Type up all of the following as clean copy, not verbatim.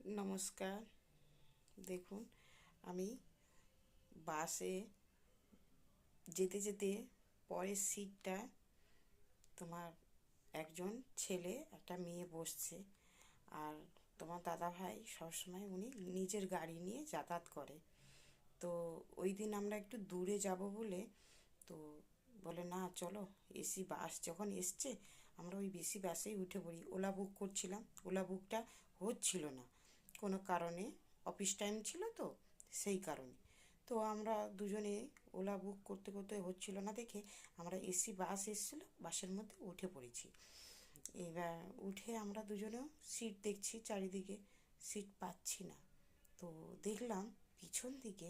নমস্কার। দেখুন, আমি বাসে যেতে যেতে পরের সিটটা তোমার একজন ছেলে একটা মেয়ে বসছে। আর তোমার দাদাভাই সবসময় উনি নিজের গাড়ি নিয়ে যাতায়াত করে। তো ওই দিন আমরা একটু দূরে যাব বলে, তো বলে না চলো, এসি বাস যখন এসছে আমরা ওই বেশি বাসেই উঠে পড়ি। ওলা বুক করছিলাম, ওলা বুকটা হচ্ছিল না কোনো কারণে, অফিস টাইম ছিল তো সেই কারণে। তো আমরা দুজনে ওলা বুক করতে করতে হচ্ছিল না দেখে আমরা এসি বাস এসেছিলো, বাসের মধ্যে উঠে পড়েছি। এবার উঠে আমরা দুজনেও সিট দেখছি, চারিদিকে সিট পাচ্ছি না। তো দেখলাম পিছন দিকে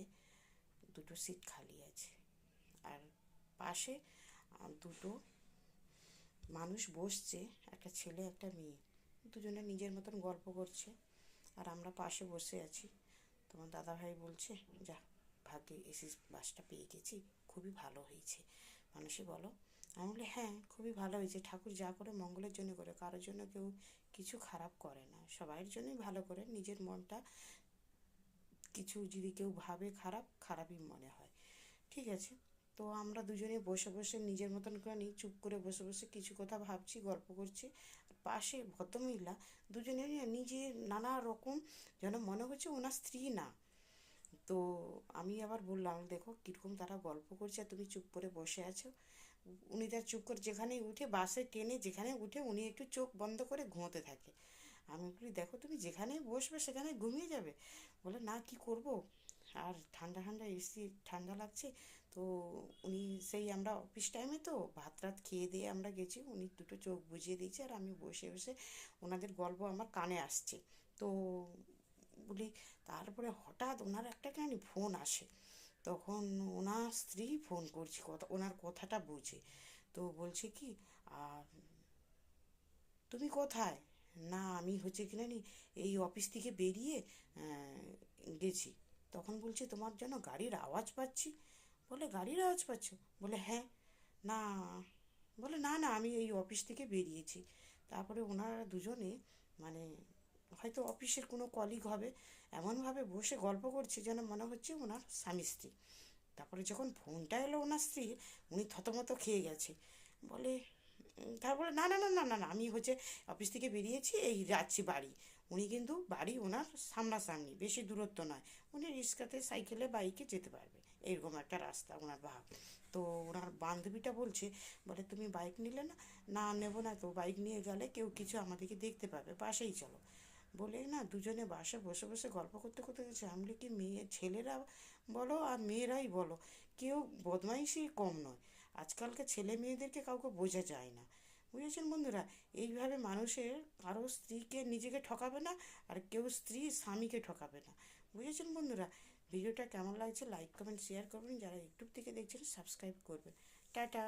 দুটো সিট খালি আছে, আর পাশে দুটো মানুষ বসছে, একটা ছেলে একটা মেয়ে। দুজনে নিজের মতন গল্প করছে, আর আমরা পাশে বসে আছি। তোমার দাদাভাই বলছে, যা, ভাগ্যে এসি বাসটা পেয়ে গেছি, খুবই ভালো হয়েছে। মানুষে বলো। আমি বলি হ্যাঁ, খুবই ভালো হয়েছে। ঠাকুর যা করে মঙ্গলের জন্য করে, কারোর জন্য কেউ কিছু খারাপ করে না, সবাইয়ের জন্যই ভালো করে। নিজের মনটা কিছু যদি কেউ ভাবে খারাপ, খারাপই মনে হয়। ঠিক আছে। তো আমরা দুজনে বসে বসে নিজের মতন করে নিই, চুপ করে বসে বসে কিছু কথা ভাবছি, গল্প করছি। আর পাশে ভদ্রমহিলা দুজনে নিজে নানা রকম, যেন মনে হচ্ছে ওনার স্ত্রী না। তো আমি আবার বললাম, দেখো কীরকম তারা গল্প করছে আর তুমি চুপ করে বসে আছো। উনি তার চুপ করে যেখানেই উঠে, বাসে ট্রেনে যেখানে উঠে উনি একটু চোখ বন্ধ করে ঘুমোতে থাকে। আমি বলি দেখো তুমি যেখানেই বসবে সেখানে ঘুমিয়ে যাবে। বলে না, কি করব, আর ঠান্ডা ঠান্ডা এসি, ঠান্ডা লাগছে। তো উনি সেই আমরা অফিস টাইমে তো ভাত রাত খেয়ে দিয়ে আমরা গেছি, উনি দুটো চোখ বুজিয়ে দিয়েছে আর আমি বসে বসে ওনাদের গল্প আমার কানে আসছে। তো বলি, তারপরে হঠাৎ ওনার একটা কেন ফোন আসে। তখন ওনার স্ত্রী ফোন করছে, কথা ওনার কথাটা বুঝে। তো বলছে কি, আর তুমি কোথায়? না, আমি হচ্ছে কিনা নি এই অফিস থেকে বেরিয়ে গেছি। তখন বলছে তোমার জন্য গাড়ির আওয়াজ পাচ্ছি। বলে গাড়ির আওয়াজ পাচ্ছ? বলে হ্যাঁ। না, বলে না না, আমি এই অফিস থেকে বেরিয়েছি। তারপরে ওনারা দুজনে, মানে হয়তো অফিসের কোনো কলিগ হবে, এমনভাবে বসে গল্প করছে যেন মনে হচ্ছে ওনার স্বামী স্ত্রী। তারপরে যখন ফোনটা এলো ওনার স্ত্রী, উনি থতমত খেয়ে গেছে। বলে তারপরে না না না না না না, আমি হচ্ছে অফিস থেকে বেরিয়েছি, এই যাচ্ছি বাড়ি। উনি কিন্তু বাড়ি ওনার সামনাসামনি, বেশি দূরত্ব নয়। উনি রিক্সাতে, সাইকেলে, বাইকে যেতে পারবে, এইরকম একটা রাস্তা ওনার ভাব। তো ওনার বান্ধবীটা বলছে, বলে তুমি বাইক নিলে না? না, নেবো না তো, বাইক নিয়ে গেলে কেউ কিছু আমাদেরকে দেখতে পাবে, বাসেই চলো। বলে না দুজনে বাসে বসে বসে গল্প করতে করতে গেছে। আমি বলি কি, মেয়ে ছেলেরা বলো আর মেয়েরাই বলো, কেউ বদমাইশি কম নয়। আজকালকার ছেলে মেয়েদেরকে কাউকে বোঝা যায় না। বুঝেছেন বন্ধুরা? এইভাবে মানুষের কারো স্ত্রীকে নিজেকে ঠকাবে না, আর কেউ স্ত্রী স্বামীকে ঠকাবে না। বুঝেছেন বন্ধুরা? ভিডিওটা কেমন লাগছে লাইক কমেন্ট শেয়ার করবেন, যারা ইউটিউব থেকে দেখছেন সাবস্ক্রাইব করবেন। টাটা।